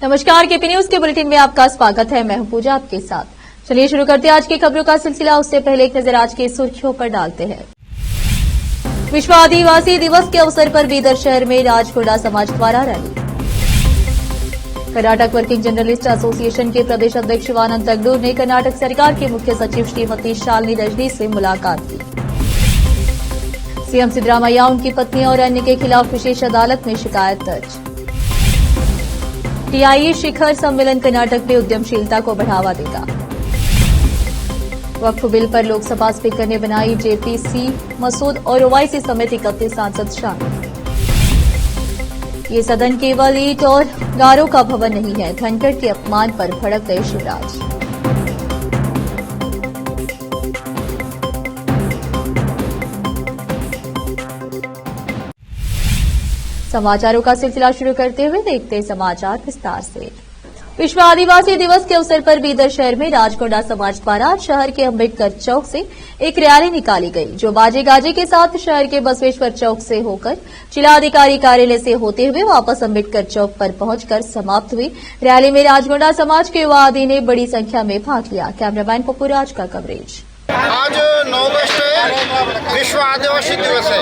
नमस्कार, KP news के bulletin में आपका स्वागत है। मैं हूं पूजा आपके साथ। चलिए शुरू करते हैं आज की खबरों का सिलसिला। उससे पहले एक नजर आज की सुर्खियों पर डालते हैं। विश्व आदिवासी दिवस के अवसर पर बीदर शहर में राजकोड़ा समाज द्वारा rally. Karnataka working journalist association के प्रदेश अध्यक्ष शिवानंद तगड़ूर ने कर्नाटक सरकार के मुख्य सचिव श्रीमती शालिनी रजनी से मुलाकात की। सीएम सिद्धरामैया, उनकी पत्नी और अन्य के खिलाफ विशेष अदालत में शिकायत दर्ज। टीआईए शिखर सम्मेलन कर्नाटक में उद्यमशीलता को बढ़ावा देगा। वक्फ बिल पर लोकसभा स्पीकर ने बनाई जेपीसी, मसूद और ओवैसी समेत 31 सांसद शामिल। ये सदन केवल ईंट और गारों का भवन नहीं है, धनखड़ के अपमान पर भड़क गए शिवराज। समाचारों का सिलसिला शुरू करते हुए देखते हैं समाचार विस्तार से। विश्व आदिवासी दिवस के अवसर पर बीदर शहर में राजकोड़ा समाज द्वारा शहर के अंबेडकर चौक से एक रैली निकाली गई, जो बाजे गाजे के साथ शहर के बसवेश्वर चौक से होकर जिलाधिकारी कार्यालय से होते हुए वापस अंबेडकर चौक पर पहुंचकर समाप्त हुई। रैली में राजकोड़ा समाज के युवा आदि ने बड़ी संख्या में भाग लिया। कैमरामैन पप्पू राज का कवरेज। आज 9 अगस्त विश्व आदिवासी दिवस है।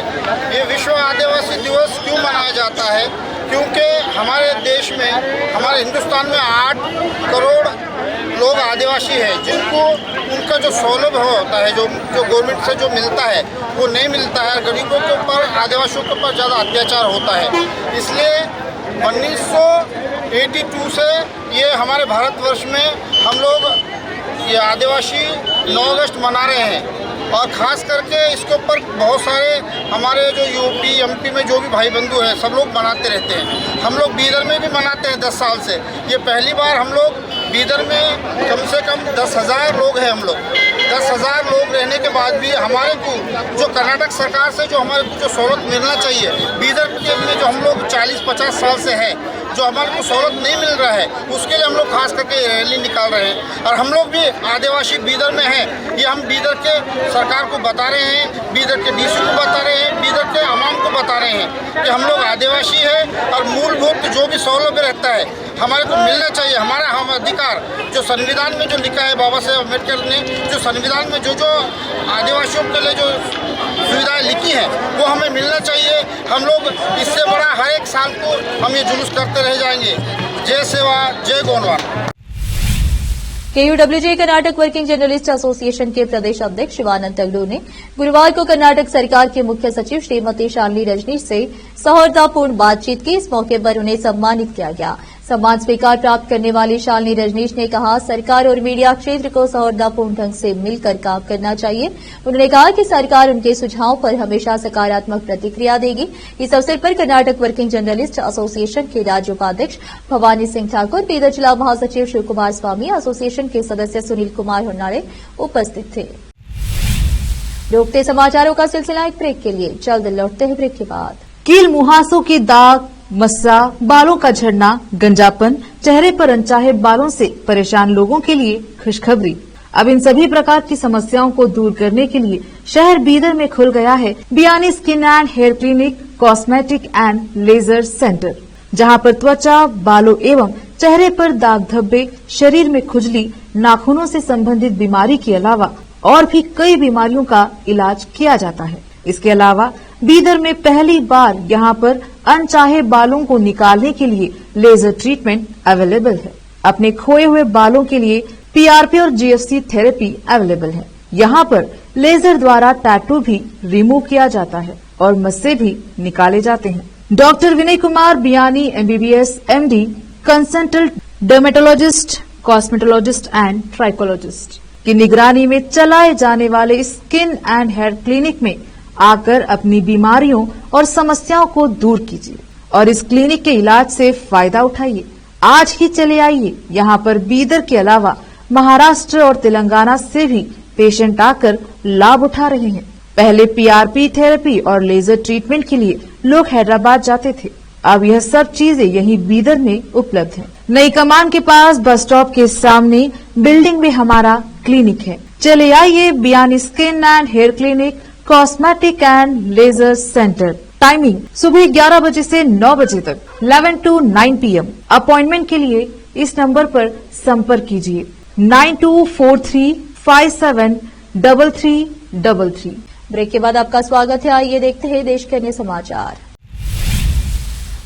ये विश्व आदिवासी दिवस क्यों मनाया जाता है? क्योंकि हमारे देश में, हमारे हिंदुस्तान में 8 करोड़ लोग आदिवासी हैं, जिनको उनका जो सौलभ होता है, जो गवर्नमेंट से जो मिलता है वो नहीं मिलता है। गरीबों के ऊपर, आदिवासियों के ऊपर ज़्यादा अत्याचार होता है। इसलिए 1982 से ये हमारे भारतवर्ष में हम लोग ये आदिवासी 9 अगस्त मना रहे हैं। और ख़ास करके इसके ऊपर बहुत सारे हमारे जो यूपी एमपी में जो भी भाई बंधु हैं, सब लोग मनाते रहते हैं। हम लोग बीदर में भी मनाते हैं 10 साल से। ये पहली बार हम लोग बीदर में कम से कम 10,000 लोग हैं। हम लोग 10,000 लोग रहने के बाद भी हमारे को जो कर्नाटक सरकार से जो हमारे को जो सहूलत मिलना चाहिए, बीदर में जो हम लोग 40-50 साल से है, जो हमारे को सहूलत नहीं मिल रहा है, उसके लिए हम लोग खास करके रैली निकाल रहे हैं। और हम लोग भी आदिवासी बीदर में हैं, ये हम बीदर के सरकार को बता रहे हैं, बीदर के डीसी को बता रहे हैं, बीदर के आवाम को बता रहे हैं कि हम लोग आदिवासी हैं और मूलभूत जो भी सहूलत रहता है हमारे को मिलना चाहिए। हमारा हम अधिकार जो संविधान में जो लिखा है, बाबा साहेब अम्बेडकर ने जो संविधान में जो आदिवासियों के लिए जो सुविधाएं लिखी हैं वो हमें मिलना चाहिए। हम लोग इससे बड़ा हर एक साल को हम ये जुलूस करते रह जाएंगे। जय सेवा, जय Gondwana. KUWJ Karnataka working journalist association के प्रदेश अध्यक्ष शिवानंद तगड़ूर ने गुरुवार को कर्नाटक सरकार के मुख्य सचिव श्रीमती शालिनी रजनी से सौहार्दपूर्ण बातचीत की। इस मौके पर उन्हें सम्मानित किया गया। सम्मान स्वीकार प्राप्त करने वाली शालिनी रजनीश ने कहा, सरकार और मीडिया क्षेत्र को सौहार्दपूर्ण ढंग से मिलकर काम करना चाहिए। उन्होंने कहा कि सरकार उनके सुझावों पर हमेशा सकारात्मक प्रतिक्रिया देगी। इस अवसर पर कर्नाटक वर्किंग जर्नलिस्ट एसोसिएशन के राज्य उपाध्यक्ष भवानी सिंह ठाकुर, बीदर जिला महासचिव शिव कुमार स्वामी, एसोसिएशन के सदस्य सुनील कुमार होनाड़े उपस्थित थे। रोकते समाचारों का सिलसिला एक ब्रेक के लिए, जल्द लौटते हैं ब्रेक के बाद। कील मुहासों की दाग, मस्सा, बालों का झड़ना, गंजापन, चेहरे पर अनचाहे बालों से परेशान लोगों के लिए खुशखबरी। अब इन सभी प्रकार की समस्याओं को दूर करने के लिए शहर बीदर में खुल गया है Biyani skin and hair clinic, cosmetic and laser center, जहां पर त्वचा, बालों एवं चेहरे पर दाग धब्बे, शरीर में खुजली, नाखूनों से संबंधित बीमारी के अलावा और भी कई बीमारियों का इलाज किया जाता है। इसके अलावा बीदर में पहली बार यहां पर अनचाहे बालों को निकालने के लिए लेजर ट्रीटमेंट अवेलेबल है। अपने खोए हुए बालों के लिए पीआरपी और जीएफसी थेरेपी अवेलेबल है। यहां पर लेजर द्वारा टैटू भी रिमूव किया जाता है और मस्से भी निकाले जाते हैं। Doctor Vinay Kumar Biyani MBBS MD, consultant dermatologist, cosmetologist and trichologist की निगरानी में चलाए जाने वाले स्किन एंड हेयर क्लिनिक में आकर अपनी बीमारियों और समस्याओं को दूर कीजिए और इस क्लिनिक के इलाज से फायदा उठाइए। आज ही चले आइए। यहाँ पर बीदर के अलावा महाराष्ट्र और तेलंगाना से भी पेशेंट आकर लाभ उठा रहे हैं। पहले पीआरपी थेरेपी और लेजर ट्रीटमेंट के लिए लोग हैदराबाद जाते थे। अब यह सब चीजें यहीं बीदर में उपलब्ध है। नई कमान के पास बस स्टॉप के सामने बिल्डिंग में हमारा क्लिनिक है। चले आइए Biyani skin and hair clinic, cosmetic and laser center, timing सुबह 11 बजे से 9 बजे तक 11 to 9 PM। अपॉइंटमेंट के लिए इस नंबर पर संपर्क कीजिए 9243573333। ब्रेक के बाद आपका स्वागत है। आइए देखते हैं देश के अन्य समाचार।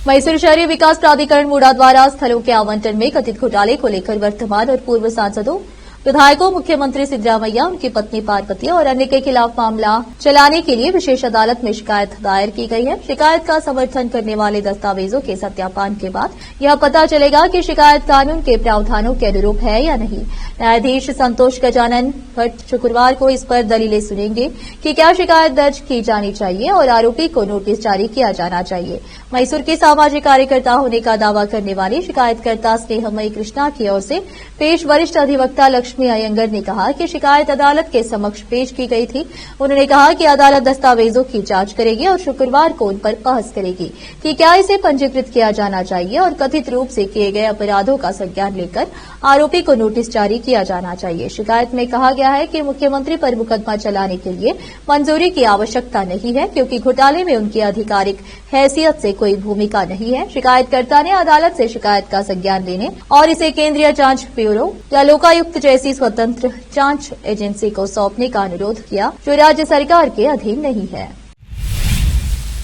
मैसूर शहरी विकास प्राधिकरण मूडा द्वारा स्थलों के आवंटन में कथित घोटाले को लेकर वर्तमान और पूर्व सांसदों, विधायकों, मुख्यमंत्री सिद्धरामैया, उनकी पत्नी पार्वती और अन्य के खिलाफ मामला चलाने के लिए विशेष अदालत में शिकायत दायर की गई है। शिकायत का समर्थन करने वाले दस्तावेजों के सत्यापन के बाद यह पता चलेगा कि शिकायत कानून के प्रावधानों के अनुरूप है या नहीं। न्यायाधीश संतोष गजानन भट्ट शुक्रवार को इस पर दलीलें सुनेंगे कि क्या शिकायत दर्ज की जानी चाहिए और आरोपी को नोटिस जारी किया जाना चाहिए। मैसूर के सामाजिक कार्यकर्ता होने का दावा करने वाली शिकायतकर्ता स्नेहमयी कृष्णा की ओर से पेश वरिष्ठ अधिवक्ता लक्ष्मी अयंगर ने कहा कि शिकायत अदालत के समक्ष पेश की गई थी। उन्होंने कहा कि अदालत दस्तावेजों की जांच करेगी और शुक्रवार को उन पर बहस करेगी कि क्या इसे पंजीकृत किया जाना चाहिए और कथित रूप से किए गए अपराधों का संज्ञान लेकर आरोपी को नोटिस जारी किया जाना चाहिए। शिकायत में कहा गया है कि मुख्यमंत्री पर मुकदमा चलाने के लिए मंजूरी की आवश्यकता नहीं है, क्योंकि घोटाले में उनकी आधिकारिक हैसियत से कोई भूमिका नहीं है। शिकायतकर्ता ने अदालत से शिकायत का संज्ञान लेने और इसे केंद्रीय जांच ब्यूरो या लोकायुक्त जैसी स्वतंत्र जांच एजेंसी को सौंपने का अनुरोध किया, जो राज्य सरकार के अधीन नहीं है।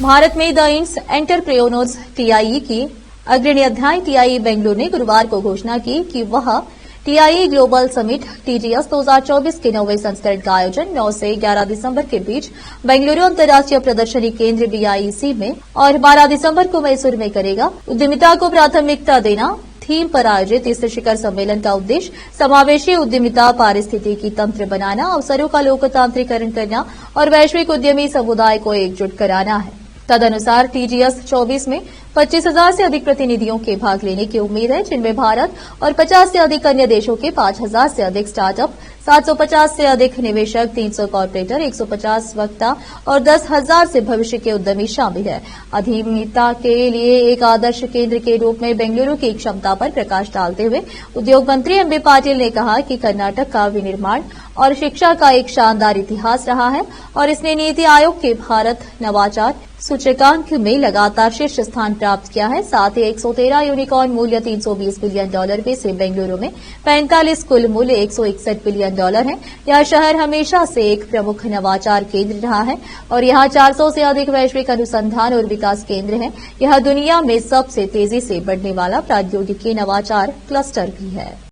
भारत में द इंड्स एंटरप्रेन्योर्स टीआईई की अग्रणी अध्याय टीआईई बेंगलुरु ने गुरुवार को घोषणा की कि वह टीआईई ग्लोबल समिट टीजीएस 2024 के 9वें संस्करण का आयोजन 9 से 11 दिसंबर के बीच बेंगलुरु अंतर्राष्ट्रीय प्रदर्शनी केंद्र बीआईसी में और 12 दिसंबर को मैसूर में करेगा। उद्यमिता को प्राथमिकता देना थीम पर आयोजित इस शिखर सम्मेलन का उद्देश्य समावेशी उद्यमिता, पारिस्थितिकी तंत्र बनाना, अवसरों का लोकतांत्रिकरण करना और वैश्विक उद्यमी समुदाय को एकजुट कराना है। तदनुसार टीजीएस 24 में 25,000 से अधिक प्रतिनिधियों के भाग लेने की उम्मीद है, जिनमें भारत और 50 से अधिक अन्य देशों के 5,000 से अधिक स्टार्टअप, 750 से अधिक निवेशक, 300 कॉर्पोरेटर, 150 वक्ता और 10,000 से भविष्य के उद्यमी शामिल है। उद्यमिता के लिए एक आदर्श केंद्र के रूप में बेंगलुरु की क्षमता पर प्रकाश डालते हुए उद्योग मंत्री एमबी पाटिल ने कहा कि कर्नाटक का विनिर्माण और शिक्षा का एक शानदार इतिहास रहा है और इसने नीति आयोग के भारत नवाचार सूचकांक में लगातार शीर्ष स्थान प्राप्त किया है। साथ ही 113 यूनिकॉर्न मूल्य $320 बिलियन में से बेंगलुरु में 45 कुल मूल्य $161 बिलियन है। यह शहर हमेशा से एक प्रमुख नवाचार केंद्र रहा है और यहाँ 400 से अधिक वैश्विक अनुसंधान और विकास केंद्र हैं। यह दुनिया में सबसे तेजी से बढ़ने वाला प्रौद्योगिकी नवाचार क्लस्टर भी है।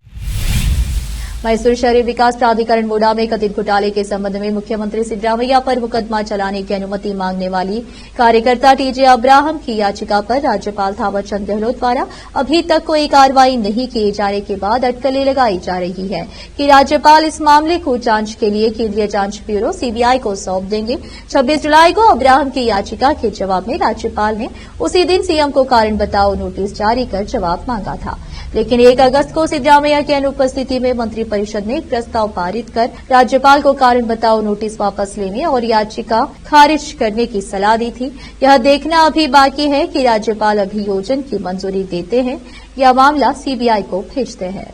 मैसूर शहरी विकास प्राधिकरण मूडा में कथित घोटाले के संबंध में मुख्यमंत्री सिद्धरामैया पर मुकदमा चलाने की अनुमति मांगने वाली कार्यकर्ता टीजे अब्राहम की याचिका पर राज्यपाल थावर चंद गहलोत द्वारा अभी तक कोई कार्रवाई नहीं किए जाने के बाद अटकलें लगाई जा रही है कि राज्यपाल इस मामले को जांच के लिए केंद्रीय जांच ब्यूरो सीबीआई को सौंप देंगे। 26 जुलाई को अब्राहम की याचिका के जवाब में राज्यपाल ने उसी दिन सीएम को कारण बताओ नोटिस जारी कर जवाब मांगा था, लेकिन 1 अगस्त को सिद्धरामैया की अनुपस्थिति में मंत्रिपरिषद ने एक प्रस्ताव पारित कर राज्यपाल को कारण बताओ नोटिस वापस लेने और याचिका खारिज करने की सलाह दी थी। यह देखना अभी बाकी है कि राज्यपाल अभियोजन की मंजूरी देते हैं या मामला सीबीआई को भेजते हैं।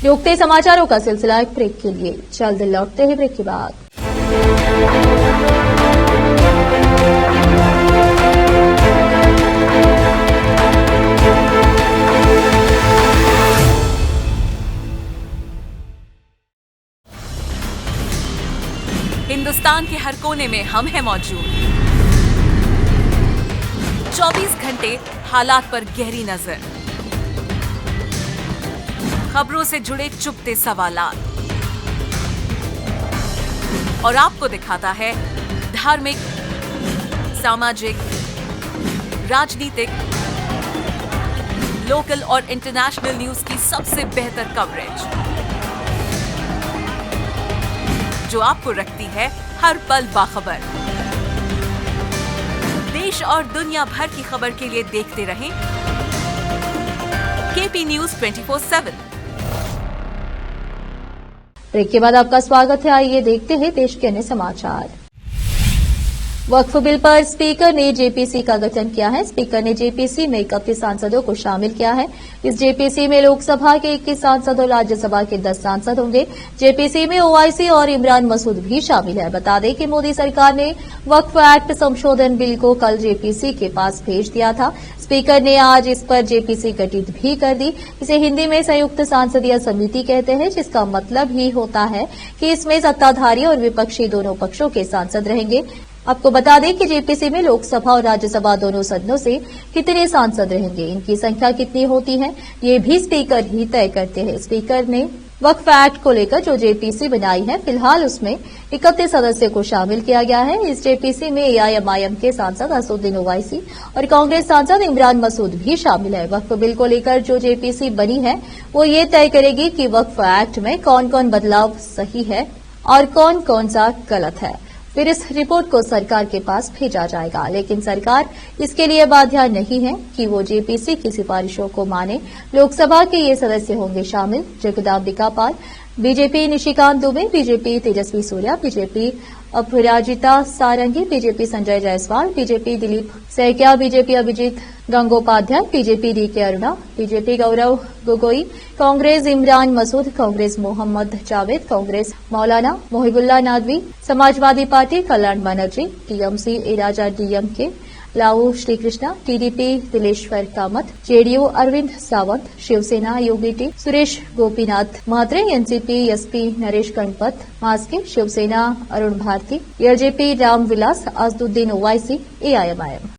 लोकते समाचारों का सिलसिला एक ब्रेक के लिए, जल्द लौटते हैं ब्रेक के बाद। हिंदुस्तान के हर कोने में हम हैं मौजूद। 24 घंटे हालात पर गहरी नजर, खबरों से जुड़े चुपते सवालात और आपको दिखाता है धार्मिक, सामाजिक, राजनीतिक, लोकल और इंटरनेशनल न्यूज की सबसे बेहतर कवरेज, जो आपको रखती है हर पल बाखबर। देश और दुनिया भर की खबर के लिए देखते रहें केपी न्यूज 24/7। ब्रेक के बाद आपका स्वागत है। आइए देखते हैं देश के अन्य समाचार। वक्फ बिल पर स्पीकर ने जेपीसी का गठन किया है। स्पीकर ने जेपीसी में 31 सांसदों को शामिल किया है। इस जेपीसी में लोकसभा के 21 सांसद और राज्यसभा के 10 सांसद होंगे। जेपीसी में ओवैसी और इमरान मसूद भी शामिल है। बता दें कि मोदी सरकार ने वक्फ एक्ट संशोधन बिल को कल जेपीसी के पास भेज दिया था। स्पीकर ने आज इस पर जेपीसी गठित भी कर दी। इसे हिंदी में संयुक्त सांसदीय समिति कहते हैं, जिसका मतलब ही होता है कि इसमें सत्ताधारी और विपक्षी दोनों पक्षों के सांसद रहेंगे। आपको बता दें कि जेपीसी में लोकसभा और राज्यसभा दोनों सदनों से कितने सांसद रहेंगे, इनकी संख्या कितनी होती है, ये भी स्पीकर ही तय करते हैं। स्पीकर ने वक्फ एक्ट को लेकर जो जेपीसी बनाई है, फिलहाल उसमें 31 सदस्यों को शामिल किया गया है। इस जेपीसी में एआईएमआईएम के सांसद असदुद्दीन ओवैसी और कांग्रेस सांसद इमरान मसूद भी शामिल है। वक्फ बिल को लेकर जो जेपीसी बनी है, वो ये तय करेगी कि वक्फ एक्ट में कौन कौन बदलाव सही है और कौन कौन सा गलत है। फिर इस रिपोर्ट को सरकार के पास भेजा जाएगा, लेकिन सरकार इसके लिए बाध्य नहीं है कि वो जेपीसी की सिफारिशों को माने। लोकसभा के ये सदस्य होंगे शामिल: जगदाम्बिका पाल, BJP Nishikant Dubey, BJP Tejasvi Surya, BJP अपराजिता सारंगी, BJP Sanjay Jaiswal, BJP Dilip Saikia, BJP Abhijit Gangopadhyay, BJP DK Aruna, BJP Gaurav Gogoi, Congress Imran Masood, Congress Mohammad Javed, Congress मौलाना Mohibullah Nadvi, Samajwadi party Kalyan Banerjee, TMC एराजा DMK लाऊ Shrikrishna, TDP Dileshwar Kamat, JDU Arvind Sawant, Shiv Sena UBT Suresh Gopinath Mhatre, NCP SP Naresh Ganpat Maske, Shiv Sena Arun Bharti, LJP Ramvilas, Asaduddin Owaisi, AIMIM.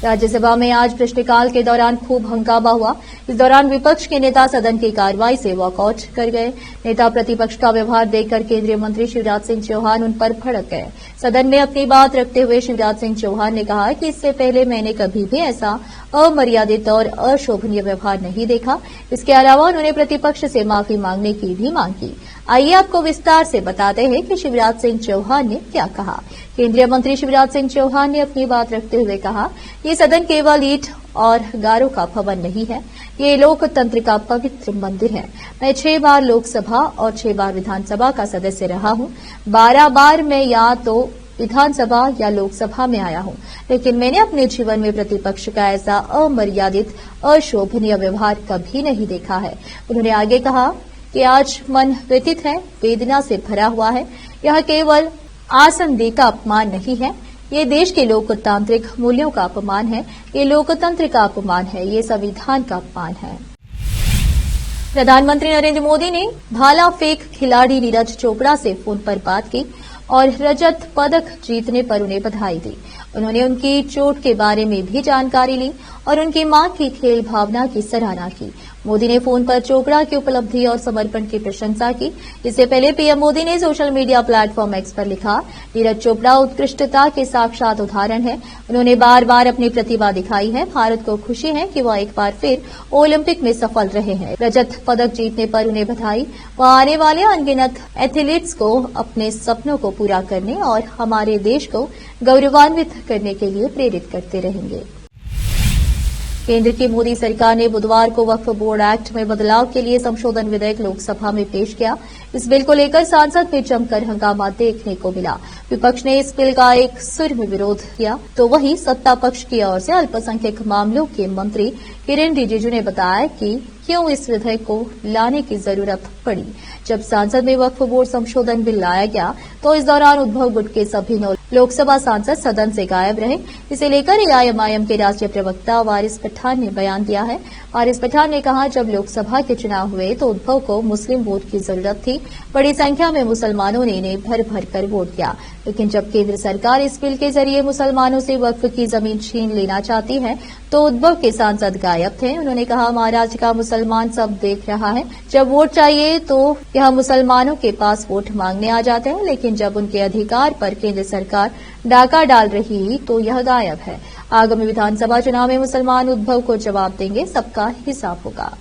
Rajya Sabha में आज प्रश्नकाल के दौरान खूब हंगामा हुआ। इस दौरान विपक्ष के नेता सदन की कार्रवाई से वॉकआउट कर गए। नेता प्रतिपक्ष का व्यवहार देखकर केंद्रीय मंत्री शिवराज सिंह चौहान उन पर भड़क गए। सदन में अपनी बात रखते हुए शिवराज सिंह चौहान ने कहा कि इससे पहले मैंने कभी भी ऐसा अमर्यादित और अशोभनीय व्यवहार नहीं देखा। इसके अलावा उन्होंने प्रतिपक्ष से माफी मांगने की भी मांग की। आइए आपको विस्तार से बताते हैं कि शिवराज सिंह चौहान ने क्या कहा। केंद्रीय मंत्री शिवराज सिंह चौहान ने अपनी बात रखते हुए कहा, ये सदन केवल ईंट और गारों का भवन नहीं है, ये लोकतंत्र का पवित्र मंदिर है। मैं 6 बार लोकसभा और 6 बार विधानसभा का सदस्य रहा हूं। 12 बार मैं या तो विधानसभा या लोकसभा में आया हूं, लेकिन मैंने अपने जीवन में प्रतिपक्ष का ऐसा अमर्यादित अशोभनीय व्यवहार कभी नहीं देखा है। उन्होंने आगे कहा कि आज मन व्यथित है, वेदना से भरा हुआ है। यह केवल आसंदी का अपमान नहीं है, ये देश के लोकतांत्रिक मूल्यों का अपमान है, ये लोकतंत्र का अपमान है, ये संविधान का अपमान है। प्रधानमंत्री नरेंद्र मोदी ने भाला फेंक खिलाड़ी नीरज चोपड़ा से फोन पर बात की और रजत पदक जीतने पर उन्हें बधाई दी। उन्होंने उनकी चोट के बारे में भी जानकारी ली और उनकी मां की खेल भावना की सराहना की। मोदी ने फोन पर चोपड़ा की उपलब्धि और समर्पण की प्रशंसा की। इससे पहले पीएम मोदी ने सोशल मीडिया प्लेटफॉर्म एक्स पर लिखा, नीरज चोपड़ा उत्कृष्टता के साक्षात उदाहरण है। उन्होंने बार बार अपनी प्रतिभा दिखाई है। भारत को खुशी है कि वह एक बार फिर ओलंपिक में सफल रहे हैं। रजत पदक जीतने पर उन्हें बधाई। वह आने वाले अनगिनत एथलीट्स को अपने सपनों को पूरा करने और हमारे देश को गौरवान्वित करने के लिए प्रेरित करते रहेंगे। केंद्र की मोदी सरकार ने बुधवार को वक्फ बोर्ड एक्ट में बदलाव के लिए संशोधन विधेयक लोकसभा में पेश किया। इस बिल को लेकर सांसद में जमकर हंगामा देखने को मिला। विपक्ष ने इस बिल का एक सुर में विरोध किया, तो वहीं सत्ता पक्ष की ओर से अल्पसंख्यक मामलों के मंत्री किरेन रिजिजू ने बताया कि क्यों इस विधेयक को लाने की जरूरत पड़ी। जब सांसद में वक्फ बोर्ड संशोधन बिल लाया गया तो इस दौरान उद्धव गुट के सभी 9 लोकसभा सांसद सदन से गायब रहे। इसे लेकर एआईएमआईएम के राष्ट्रीय प्रवक्ता वारिस पठान ने बयान दिया है। वारिस पठान ने कहा, जब लोकसभा के चुनाव हुए तो उद्धव को मुस्लिम वोट की जरूरत थी। बड़ी संख्या में मुसलमानों ने इन्हें भर भर कर वोट किया, लेकिन जब केंद्र सरकार इस बिल के जरिए मुसलमानों से वक्फ की जमीन छीन लेना चाहती है तो उद्धव के सांसद गायब थे। उन्होंने कहा, महाराष्ट्र का मुसलमान सब देख रहा है। जब वोट चाहिए तो यह मुसलमानों के पास वोट मांगने आ जाते हैं, लेकिन जब उनके अधिकार पर केंद्र सरकार डाका डाल रही तो यह गायब है। आगामी विधानसभा चुनाव में मुसलमान उद्धव को जवाब देंगे, सबका हिसाब होगा।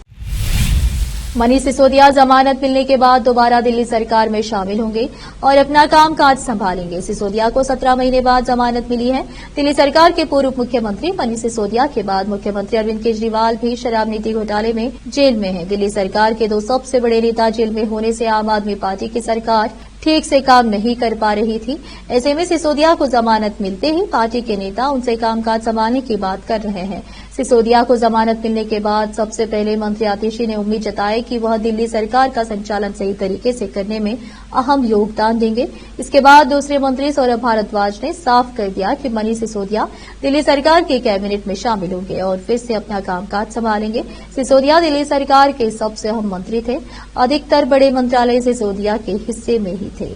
मनीष सिसोदिया जमानत मिलने के बाद दोबारा दिल्ली सरकार में शामिल होंगे और अपना कामकाज संभालेंगे। सिसोदिया को 17 महीने बाद जमानत मिली है। दिल्ली सरकार के पूर्व मुख्यमंत्री मनीष सिसोदिया के बाद मुख्यमंत्री अरविंद केजरीवाल भी शराब नीति घोटाले में जेल में हैं। दिल्ली सरकार के 2 सबसे बड़े नेता जेल में होने से आम आदमी पार्टी की सरकार ठीक से काम नहीं कर पा रही थी। ऐसे में सिसोदिया को जमानत मिलते ही पार्टी के नेता उनसे कामकाज संभालने की बात कर रहे हैं। सिसोदिया को जमानत मिलने के बाद सबसे पहले मंत्री आतिशी ने उम्मीद जताई कि वह दिल्ली सरकार का संचालन सही तरीके से करने में अहम योगदान देंगे। इसके बाद दूसरे मंत्री सौरभ भारद्वाज ने साफ कर दिया कि मनीष सिसोदिया दिल्ली सरकार के कैबिनेट में शामिल होंगे और फिर से अपना कामकाज संभालेंगे। सिसोदिया दिल्ली सरकार के सबसे अहम मंत्री थे। अधिकतर बड़े मंत्रालय सिसोदिया के हिस्से में ही थे।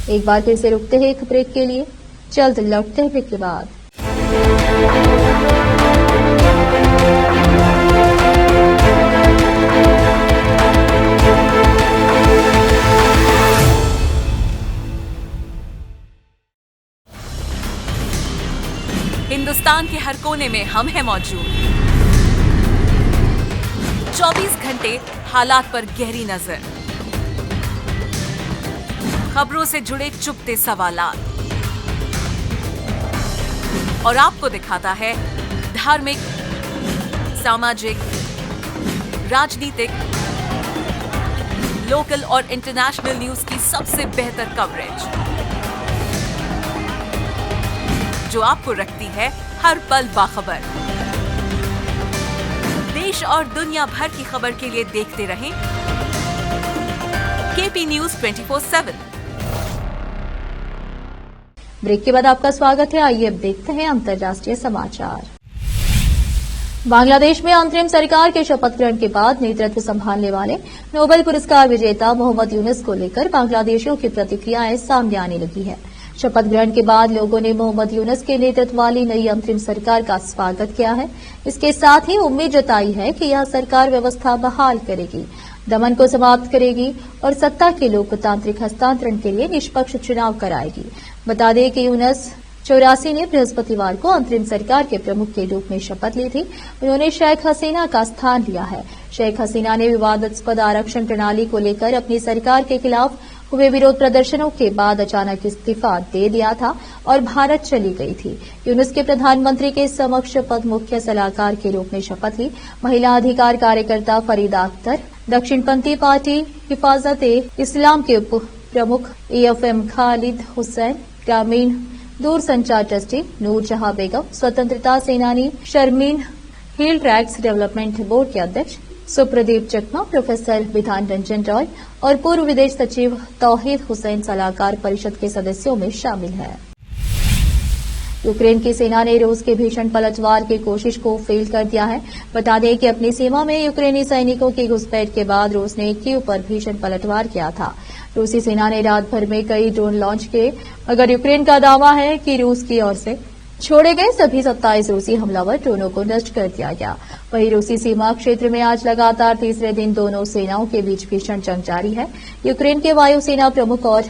एक बार फिर से रुकते हैं एक ब्रेक के लिए, जल्द लौटते हैं ब्रेक के बाद। हिंदुस्तान के हर कोने में हम हैं मौजूद। 24 घंटे हालात पर गहरी नजर, खबरों से जुड़े चुपते सवालात और आपको दिखाता है धार्मिक, सामाजिक, राजनीतिक, लोकल और इंटरनेशनल न्यूज की सबसे बेहतर कवरेज जो आपको रखती है हर पल बाखबर। देश और दुनिया भर की खबर के लिए देखते रहें केपी न्यूज 24/7। ब्रेक के बाद आपका स्वागत है। आइए अब देखते हैं अंतर्राष्ट्रीय समाचार। बांग्लादेश में अंतरिम सरकार के शपथ ग्रहण के बाद नेतृत्व संभालने वाले नोबेल पुरस्कार विजेता मोहम्मद यूनुस को लेकर बांग्लादेशियों की प्रतिक्रियाएं सामने आने लगी है। शपथ ग्रहण के बाद लोगों ने मोहम्मद यूनुस के नेतृत्व वाली नई अंतरिम सरकार का स्वागत किया है। इसके साथ ही उम्मीद जताई है कि यह सरकार व्यवस्था बहाल करेगी, दमन को समाप्त करेगी और सत्ता के लोकतांत्रिक हस्तांतरण के लिए निष्पक्ष चुनाव कराएगी। बता दें कि यूनुस 84 ने बृहस्पतिवार को अंतरिम सरकार के प्रमुख के रूप में शपथ ली थी। उन्होंने शेख हसीना का स्थान लिया है। शेख हसीना ने विवादास्पद आरक्षण प्रणाली को लेकर अपनी सरकार के खिलाफ हुए विरोध प्रदर्शनों के बाद अचानक इस्तीफा दे दिया था और भारत चली गई थी। यूनुस के प्रधानमंत्री के समक्ष पद मुख्य सलाहकार के रूप में शपथ ली। महिला अधिकार कार्यकर्ता फरीदा अख्तर, दक्षिणपंथी पार्टी हिफाजत-ए-इस्लाम के उप प्रमुख AFM खालिद हुसैन, ग्रामीण दूरसंचार ट्रस्टी नूर जहां बेगम, स्वतंत्रता सेनानी शर्मीन हिल ट्रैक्स डेवलपमेंट बोर्ड के अध्यक्ष सुप्रदीप चकमा, प्रोफेसर विधान रंजन रॉय और पूर्व विदेश सचिव तौहीद हुसैन सलाहकार परिषद के सदस्यों में शामिल है। यूक्रेन की सेना ने रूस के भीषण पलटवार की कोशिश को फेल कर दिया है। बता दें कि अपनी सीमा में यूक्रेनी सैनिकों की घुसपैठ के बाद रूस ने कीव पर भीषण पलटवार किया था। रूसी सेना ने रात भर में कई ड्रोन लॉन्च किए, मगर यूक्रेन का दावा है कि रूस की ओर से छोड़े गए सभी 27 रूसी हमलावर ड्रोनों को नष्ट कर दिया गया। वहीं रूसी सीमा क्षेत्र में आज लगातार तीसरे दिन दोनों सेनाओं के बीच भीषण जंग जारी है। यूक्रेन के वायुसेना प्रमुख और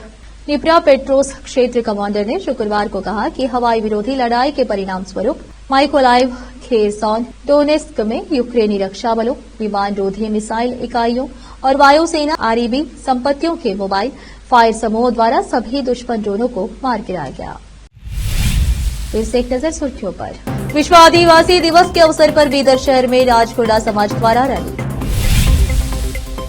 निप्रापेट्रोस क्षेत्र कमांडर ने शुक्रवार को कहा कि हवाई विरोधी लड़ाई के परिणाम स्वरूप माइकोलाइव, खेरसॉन, डोनेस्क में यूक्रेनी रक्षा बलों, विमान रोधी मिसाइल इकाइयों और वायुसेना REB संपत्तियों के मोबाइल फायर समूहों द्वारा सभी दुश्मन ड्रोनों को मार गिराया गया। फिर से एक नजर सुर्खियों पर। विश्व आदिवासी दिवस के अवसर पर बीदर शहर में राजखोड़ा समाज द्वारा rally.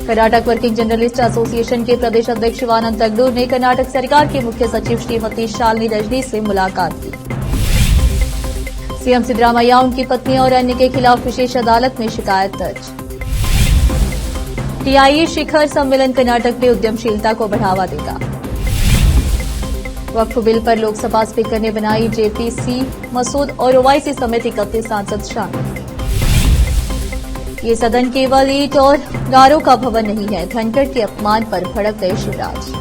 Karnataka working journalist association के प्रदेश अध्यक्ष शिवानंद तगडूर ने कर्नाटक सरकार के मुख्य सचिव श्रीमती शालिनी रजनी से मुलाकात की। सीएम सिद्धरामैया, उनकी पत्नी और अन्य के खिलाफ विशेष अदालत में शिकायत दर्ज। TIE शिखर सम्मेलन कर्नाटक में उद्यमशीलता को बढ़ावा देगा। वक्फ बिल पर लोकसभा स्पीकर ने बनाई JPC, मसूद और OIC समेत 31 सांसद शामिल। ये सदन केवल ईंट और गारों का भवन नहीं है, धनखड़ के अपमान पर भड़क गए शिवराज।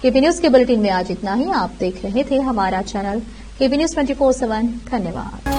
केपी न्यूज के बुलेटिन में आज इतना ही। आप देख रहे थे हमारा चैनल केपी न्यूज 24/7। धन्यवाद।